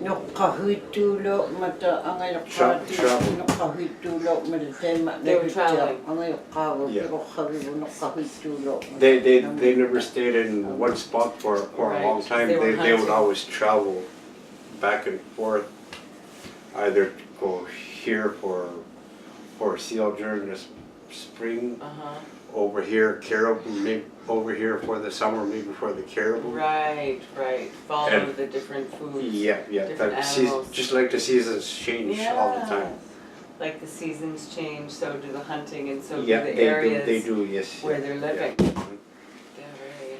Nokkahuitulo mata angayokkaati nokkahuitulo mata tema angayokkaavo pirokkavivu nokkahuitulo. They never stayed in one spot for a long time. They would always travel back and forth, either go here for seal during the spring, over here caribou, maybe over here for the summer, maybe for the caribou. Right. Follow the different foods. Yeah. Different animals. Just like the seasons change all the time. Like the seasons change, so do the hunting, and so do Yeah, the areas they do, yes. where they're living.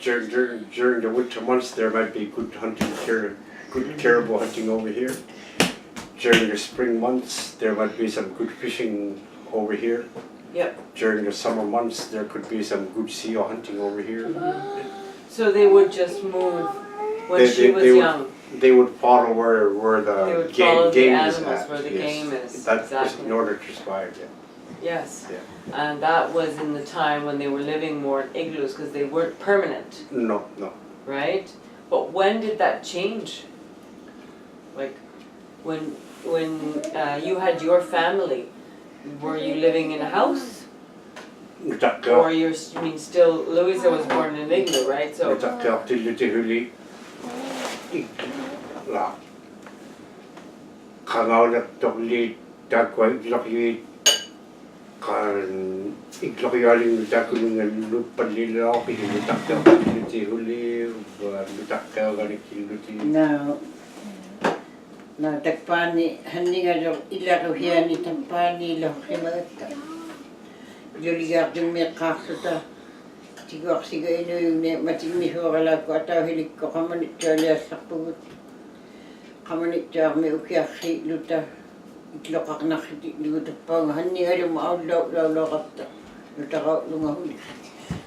During the winter months, there might be good hunting, good caribou hunting over here. During the spring months, there might be some good fishing over here. Yep. During the summer months, there could be some good seal hunting over here. So they would just move when she was young. They would follow where the game is at. Where the game is. That's exactly. in order to survive. Yeah. Yes. Yeah. And that was in the time when they were living more in igloos because they weren't permanent. No. Right? But when did that change? Like when you had your family, were you living in a house? Or still, Louisa was born in an igloo, right? So. No, takpani hanninga jo ilaruhiani takpani lohimata. Juligarting me kaasuta. Tigorsiga inuyune matigmihorala ko ataw hilikko kamanit jalias sakpugut. Kamanit jarme ukiaksi luta. Itlokaknakiti lutapang hanninga jo maulaw kapta. Lutaraw lungahuli.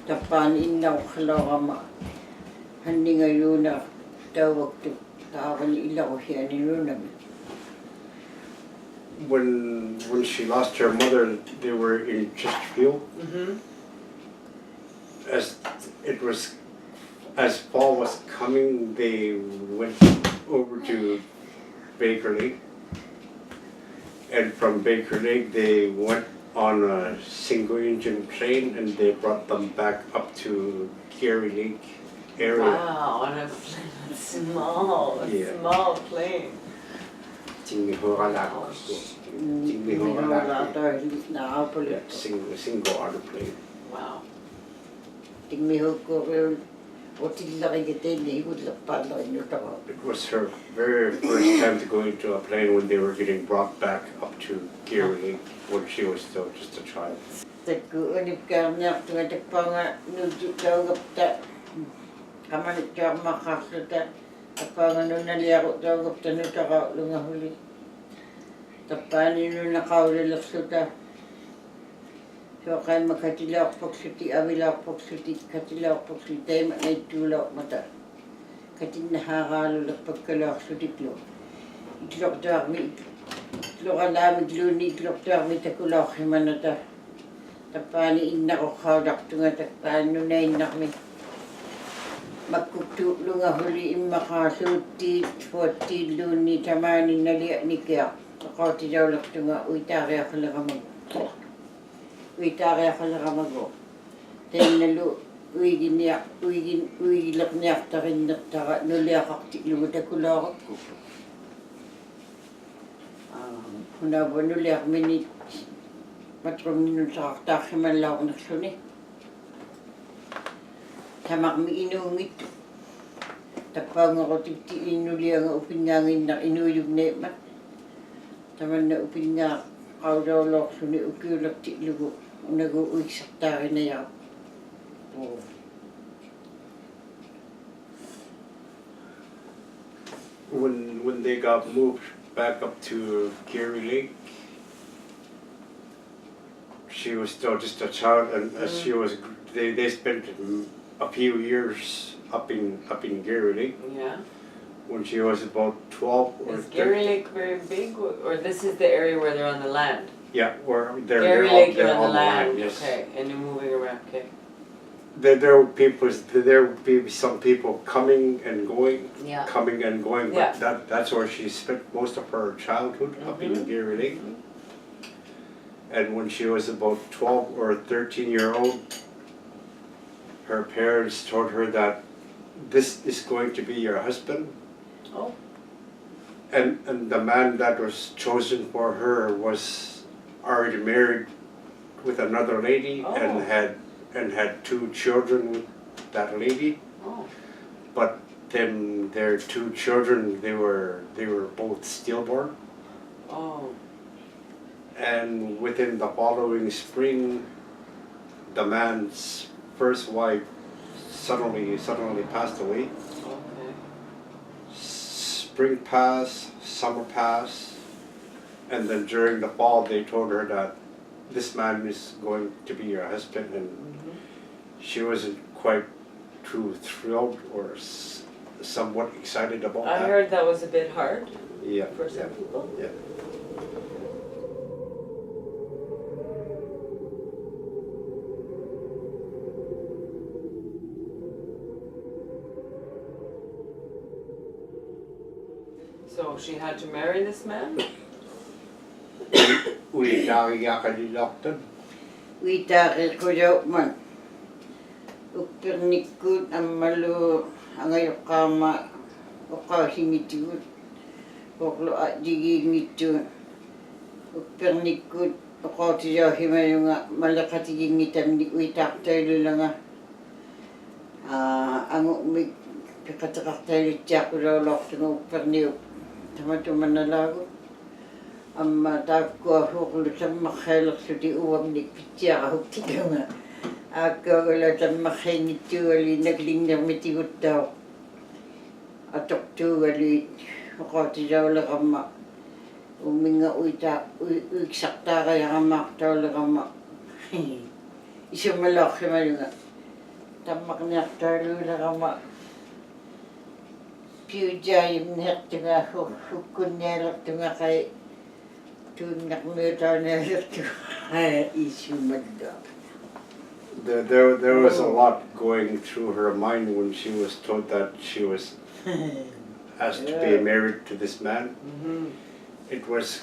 Takpani innaw khalawama. Hanninga yuna tawaktu. When she lost her mother, they were in Chesterfield. As fall was coming, they went over to Baker Lake, and from Baker Lake they went on a single-engine plane, and they brought them back up to Gary Lake area. Wow, on a small plane. Single auto plane. Wow. It was her very first time to go into a plane when they were getting brought back up to Gary Lake when she was still just a child. Kamanit jam makasuta tapang naliaro tawag tanutaka lungahuli tapani nakawlilak suta so kay makatilaw pagsuti awilaw pagsuti katilaw pagsuti maitulaw mata katin nahakalulak pagkalaw sutiklo itlok mi itlok alamig luni itlok mi takulaw himanata tapani inna ko kawdak tunga tapani nunay nakmi Makuktu lungahuli imakasuti fuati luni tamani nalia nikia kakoti jawlak tunga uitarea kalakamago tenalu uigilak niak tarin naktara nulia kakti lumutakulakak Hunavunuliaq minit matrunginun saaqtaaqqimallaornerluni tamaqmi inuungittu tappaangequtipti innulianga upingaanginnar inuuyugneemat tamanna upingaa qaulaulorluni ukiulerti'lugu unagu uiksartaarinayaq When they got moved back up to Geary Lake, she was still just a child, and as she was, they spent a few years up in Geary Lake. Yeah. When she was about 12 or Is Geary Lake very big, or this is the area where they're on the land? Yeah, where Geary Lake, you're on the land. Yes. Okay, and you're moving around. Okay. There would be some people coming and going, Yeah. but Yeah. that's where she spent most of her childhood, up in Geary Lake. And when she was about 12 or 13-year-old, her parents told her that this is going to be your husband. Oh. And the man that was chosen for her was already married with another lady and had 2 children with that lady. Oh. But then their 2 children, they were both stillborn. Oh. And within the following spring, the man's first wife suddenly passed away. Okay. Spring passed, summer passed, and then during the fall they told her that this man is going to be your husband, and she wasn't quite too thrilled or somewhat excited about that. I heard that was a bit hard for some people. Yeah. So she had to marry this man? Uitaagiaqalilortun uitaaqiqulaupman uppirnikkuut ammalu angayoqqaama oqqausingitigut oqlu ajigiingittuun uppirnikkuut oqautisahimayunga maleqatigingitamni uitaaqtailulanga angu'mik piqateqartailitsaaqulaulortunga uppirniup tamatumanalaagu amma taakkua huuqlu tammarxailerluti uamnik pitsiaqahuktikunga aakkauгала таммархингитсуали наклингермитигуттаа аторtuuгалуит оqautisaулеqamma умминга уиксартаариарамаартаулеqamma исумалаорхималунга таммарниартаалуулеqamma пиужаимнертунга хуккунниалертунгақай тууннармиутааниалертуга исумаллаа. There was a lot going through her mind when she was told that she was asked to be married to this man. It was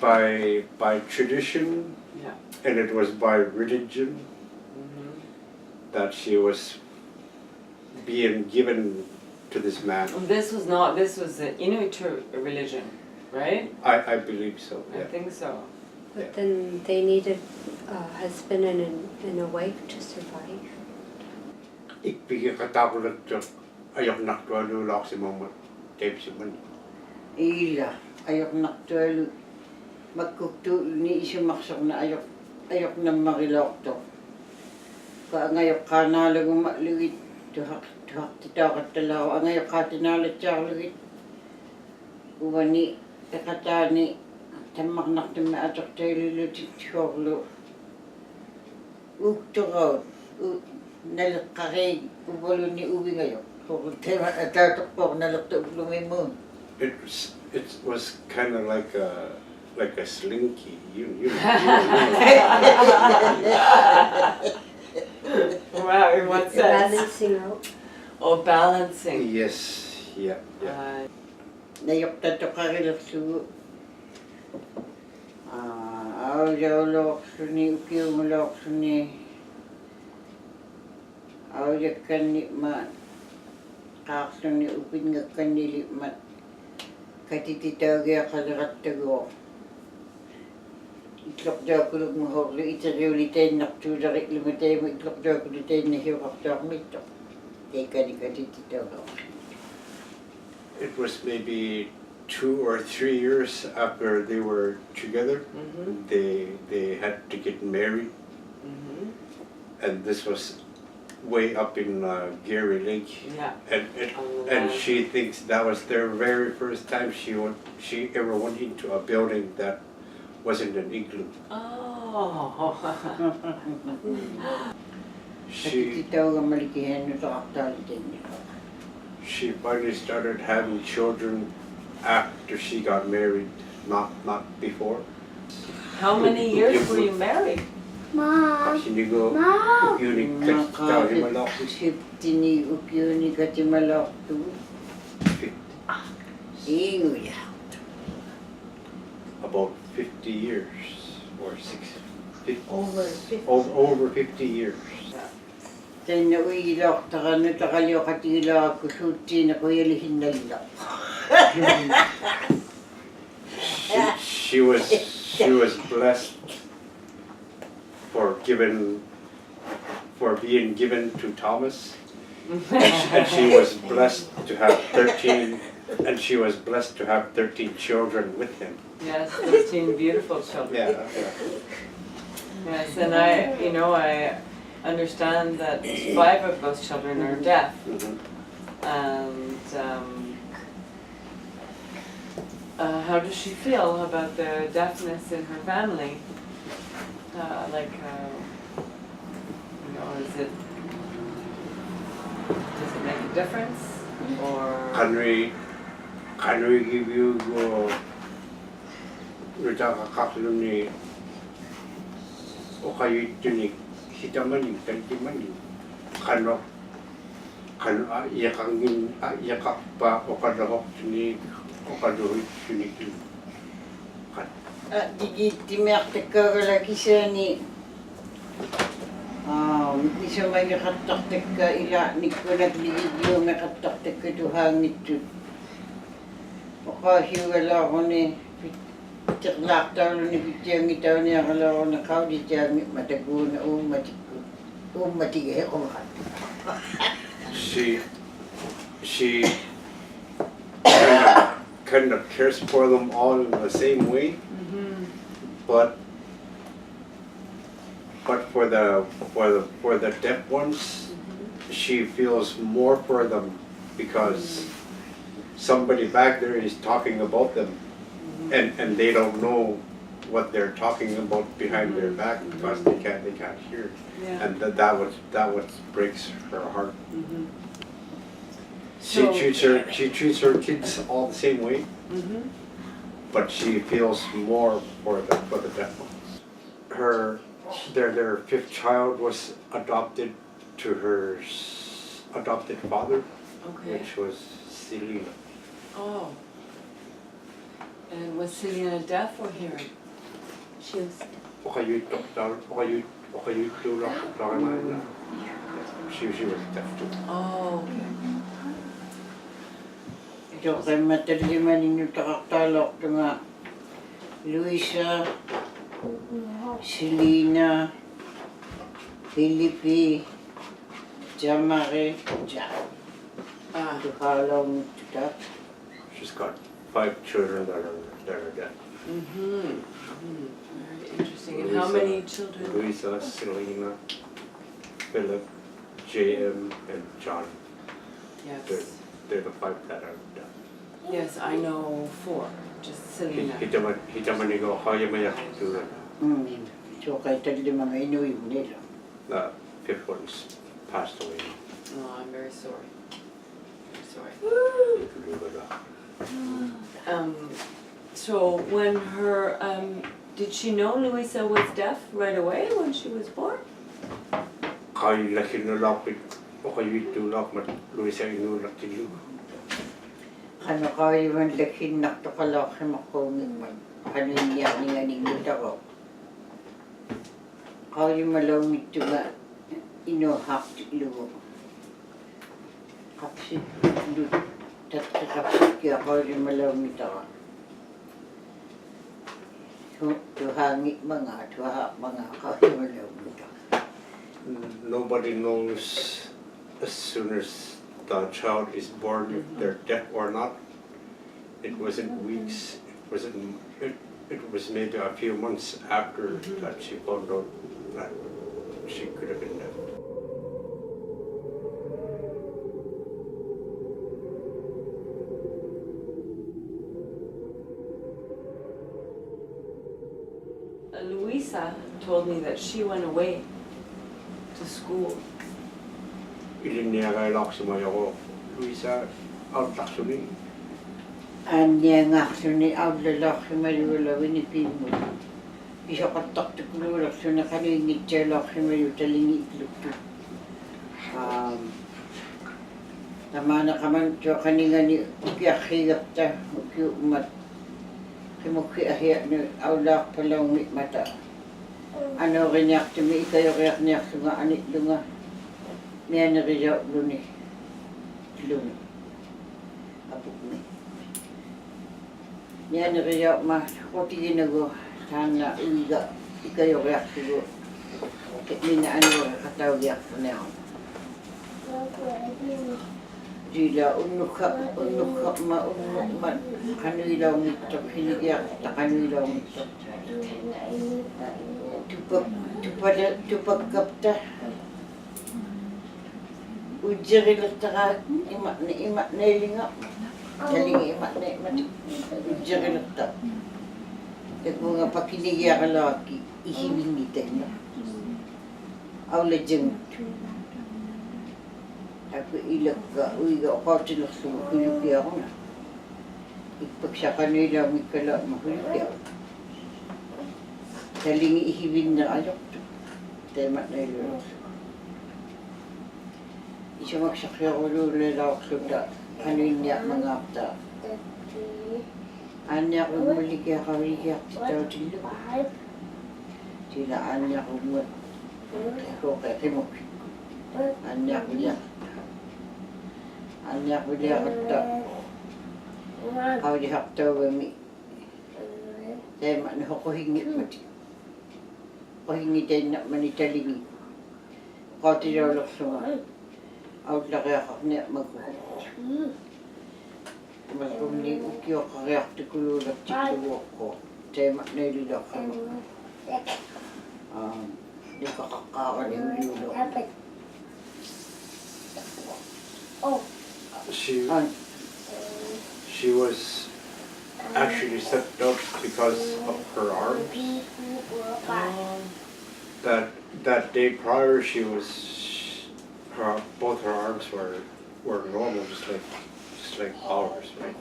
by tradition, and it was by religion that she was being given to this man. This was the Inuktitut religion, right? I believe so. I think so. But then they needed a husband and a wife to survive. Ikpigikatakulat ayoknaktualuulaqsimammat teipsiman. Ila ayoknartualu makkuktuuluni isumarsorna ayoknammarilorto kaangayoqqaanaalaguma lugit tuhaqtitaaqattalaaru angayoqqaatinaalatsaarlugit uvani taqataani таммарнартумма атортаилулутитсуорлу уктораут налеққари уволуни увингайо хортема атаатоққор налертуулумиммуун. It was kind of like a slinky. Wow, in what sense? Balancing out. Oh, balancing. Yes, yeah. Nayoqtatoqarillersugu aujaulooqsuni ukiungulooqsuni aujakkanni ma qaarluni upingakkannili mat katititaugia qalerattaguo itlortuakuluk muhorlu iteriuliteinnartuuleriq lumateimu itlortuakuluteinnahiuqartuarmitto teikani katititauga. It was maybe 2 or 3 years after they were together. They had to get married, and this was way up in Gary Lake. Yeah. And she thinks that was their very first time she ever went into a building that wasn't an igloo. Oh. Katititauga malikihennutarartaaliteinni. She finally started having children after she got married, not before. How many years were you married? Sinigo ukiuni katitauhimalaki. Siptini ukiuni katimalortu. Inguya. About 50 years or 50, over 50 years. Tenne uilortaranu taqaliuqatigilarakku suuttiina quyalihinnalla. She was blessed for being given to Thomas, and she was blessed to have 13, and she was blessed to have 13 children with him. Yes, 13 beautiful children. Yeah. Yes, and I understand that 5 of those children are deaf, and how does she feel about the deafness in her family? Does it make a difference, or? Can we give you Rutakakaluni Okayutuni Hitamani Tantimani Kano Yakangin Yakapa Okadahok Tuni Okadohit Tuniki. Timertekkagalakisani isomagaqattartakka ila nikkunatligidlu meqattartakka tuhaangittut oqaasiugalaaruни tiqlaartaarluni pittiangitauniaqalaaruни qaulitiaangi matakuuna ummatigeequmaqat. She kind of cares for them all in the same way, but for the deaf ones, she feels more for them because somebody back there is talking about them, and they don't know what they're talking about behind their back because they can't hear, and that what breaks her heart. She treats her kids all the same way, but she feels more for the deaf ones. Their 5th child was adopted to her adopted father, which was Selena. Oh. And was Selena deaf or hearing? She was She was deaf too. Oh. Toqimmatallimaninutaqartaalortunga Luisa, Selina, Filipi, Jamari, Tuhaalaunuttuta. She's got 5 children that are deaf. Very interesting. And how many children? Luisa, Selena, Philip, J.M. and John. Yes. They're the 5 that are deaf. Yes, I know 4. Just Selena. Hitamanigo Hayamaya to So kaitallimanga inuimunila. the 5th one's passed away. Oh, I'm very sorry. Very sorry. So when her, did she know Luisa was deaf right away when she was born? Kai lakin no lapit o kayo ito lakmat Luisa inu lakilu. Ano kaiwan lakin naktukalakhimakongin man. Kaninyaninganingutako. Kaya malawit nga inuhak lugo. Kapsi Tatqeqarpikki aqaulimalaumitara. Tuhangit mga, tuha mga aqaulimalaumitara. Nobody knows as soon as the child is born if they're deaf or not. It wasn't weeks. It was maybe a few months after that she found out that she could have been deaf. Luisa told me that she went away to school. Ilinniagailaqsimayaqo Luisa autlaqsuni. Anniangaqsuni aulalaqsimayuulavini piimmu. Isoqattaqtukuluulaqsuni qaluinngitsaulaqsimayu talingi ikluktu. Tamana qamantua qaningani ukiarrigapta ukiumat qimukki ahianu aulaarpalaungi mata. Anuoriñartumi ikajoriarniarlunga anitlunga mianerisauluni luni apukmi. Mianerisauma qotiginagu taanna uiga ikajoriarlugu mina anuori qataugiarlunearu. Sila unnukma qanuilaungittoq hiligiarta qanuilaungittoq tupakkapta ujjerilertara imatneelinga talingi imatneemati ujjerilerta takunga pakinigiaralaakki ihiwingitenga aulajengit. Aku ilakka uiga oqautilerlugu hulukiaruna ippaksaqanuilaungikkala mahulukiaru talingi ihiwinna ajortu teematnailulerlu isumaksaqqiaruluulelaorluta qanuinniarmangaarta aanniaqummulikiaqavigiartitautillu sila aanniaqummu qimukki Anniaqviliaqatta qaulihaqtaugami teematni hoqohinngitmati qohingiteinna'mani talingi qautilaullerlunga aullaqiaqarnia'maku masumni ukioqqariartikuluulaktikkuguoqqo teematnaililaqqama nikaqaqqaarani uliulu. She was actually set up because of her arms. That day prior, both her arms were normal, just like ours, right?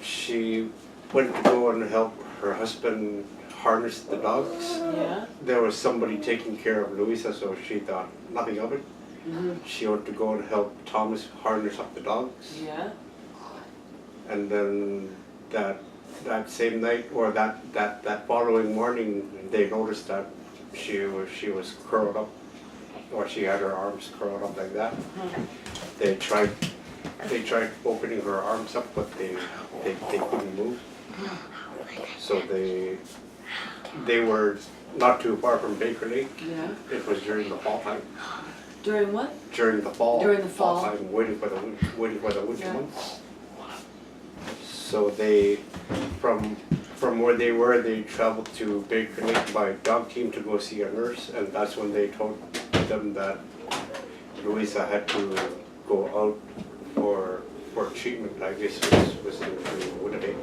She went to go and help her husband harness the dogs. Yeah. There was somebody taking care of Luisa, so she thought nothing of it. She went to go and help Thomas harness up the dogs. Yeah. And then that same night or that following morning, they noticed that she was curled up, or she had her arms curled up like that. They tried opening her arms up, but they couldn't move. So they were not too far from Baker Lake. Yeah. It was during the fall time. During what? During the fall. During the fall. time, waiting for the winter Yeah. months. So they, from where they were, they traveled to Baker Lake by dog team to go see a nurse, and that's when they told them that Luisa had to go out for treatment. I guess was in Winnipeg.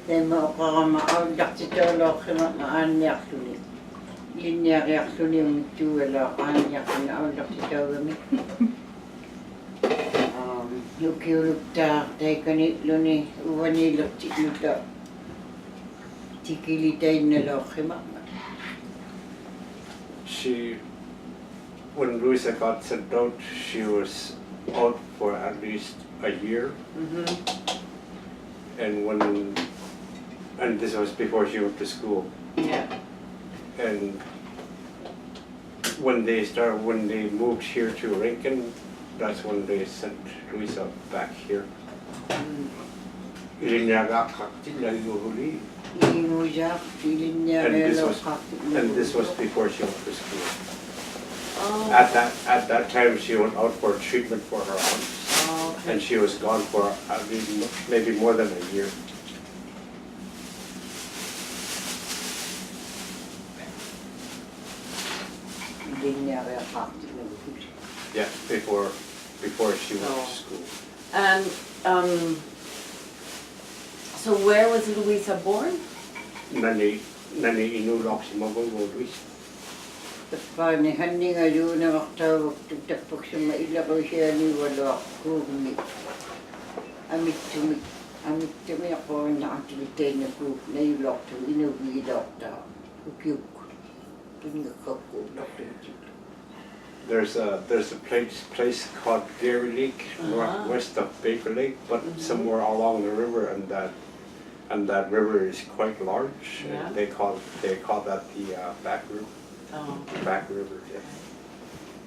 Tema oqarama aullaqtitauluarluma aanniarluni. Linniariarluni ummittuuala aanniarluni aullaqtitaugami. Nukiuluktaa taikanitluni uvaniilertikluta tikilitainnaloorrima. When Luisa got sent out, she was out for at least a year. and this was before she went to school. Yeah. And when they moved here to Lincoln, that's when they sent Luisa back here. And this was before she went to school. Oh. At that time, she went out for treatment for her arms, Oh, okay. and she was gone for maybe more than a year. Yeah, before she went Oh. to school. And so where was Luisa born? Nani inulok si Magongo Luis. Pani hanning ayo na maktawag tugtakpak sa mailakaw siya ni wala kumi. Amit tumi ako nakatulitay na ko na ilok to inubidok ta. Ukiyuk. Pingakako doktor. There's a place called Gary Lake, northwest of Baker Lake, but somewhere along the river, and that river is quite large. Yeah. And they call that the back river. Oh. Back river, yeah.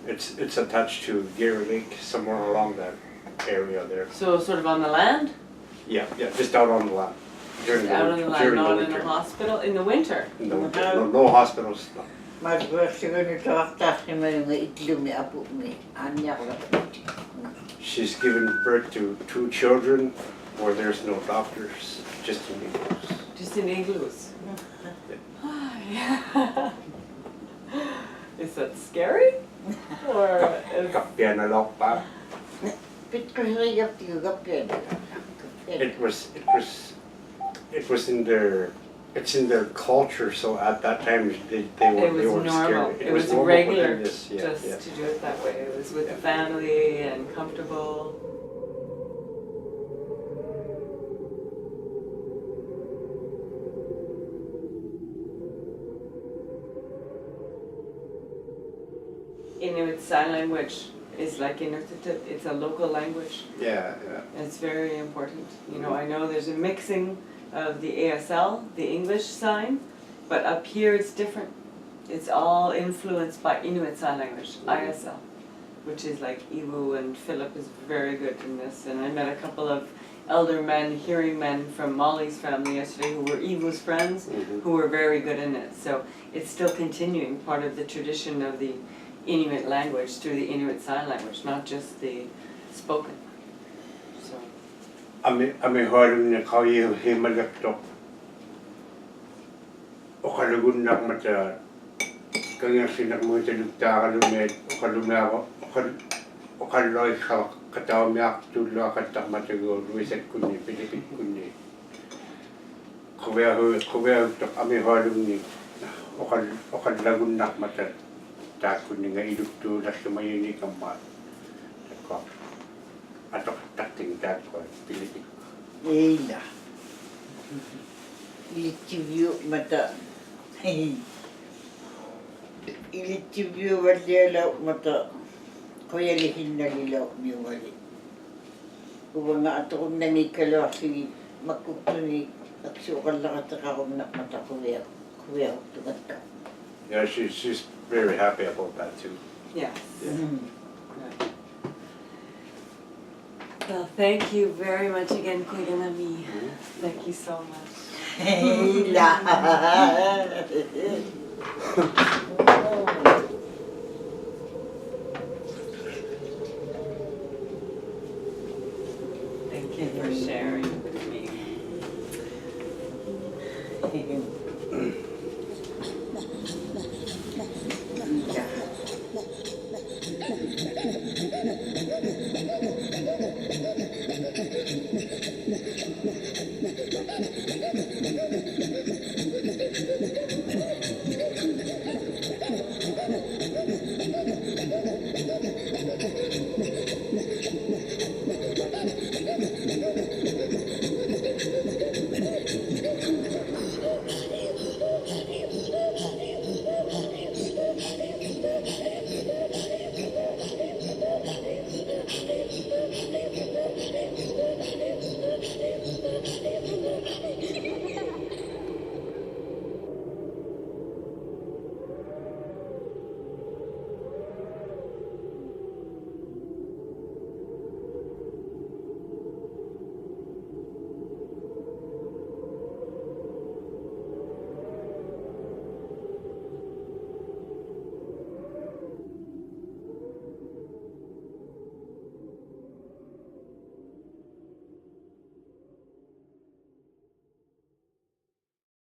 It's attached to Gary Lake, somewhere along that area there. So sort of on the land? Yeah, just out on the land. Just out on the land, during not the in a winter. hospital, in the winter? In the winter. No hospitals. No. She's given birth to 2 children where there's no doctors, just in igloos. Just in igloos? Is that scary? Or is... Kapianalok pa. It was in their culture, so at that time they weren't normal. scared. It was normal regular within this, yeah, just yeah. to do it that way. It was with the family and comfortable. Inuit Sign Language is like Inuktitut. It's a local language. Yeah. It's very important. You know, I know there's a mixing of the ASL, the English sign, but up here it's different. It's all influenced by Inuit Sign Language, ISL, which is like Iwu, and Philip is very good in this. And I met a couple of elder men, hearing men from Molly's family yesterday who were Iwu's friends, who were very good in it. So it's still continuing, part of the tradition of the Inuit language through the Inuit Sign Language, not just the spoken. So. Ami horum na kawi himalaptok. Okalugun nak mata kanya sinak mo talukta kalumet okalumako okaloy kataw miak tulwa katak matago luiset kunni pilipit kunni. Kuya tok ami horum ni okalagun nak mata takun nga iduktu na sumayuni kamat. Tako. Atok takting tako Pilipin. Eila. Ilitibyo mata. Ilitibyo walyala mata. Kaya lihin na lilaw niyo wali. Kuwa nga ato kong nanikalaw si makukuni at sukal lang at akong mata kuya tungat ka. Yeah, she's very happy about that too. Yes. Mm-hmm. Good. Well, thank you very much again, Kuya Nami. Thank you so much. Eila. Thank you for sharing with me.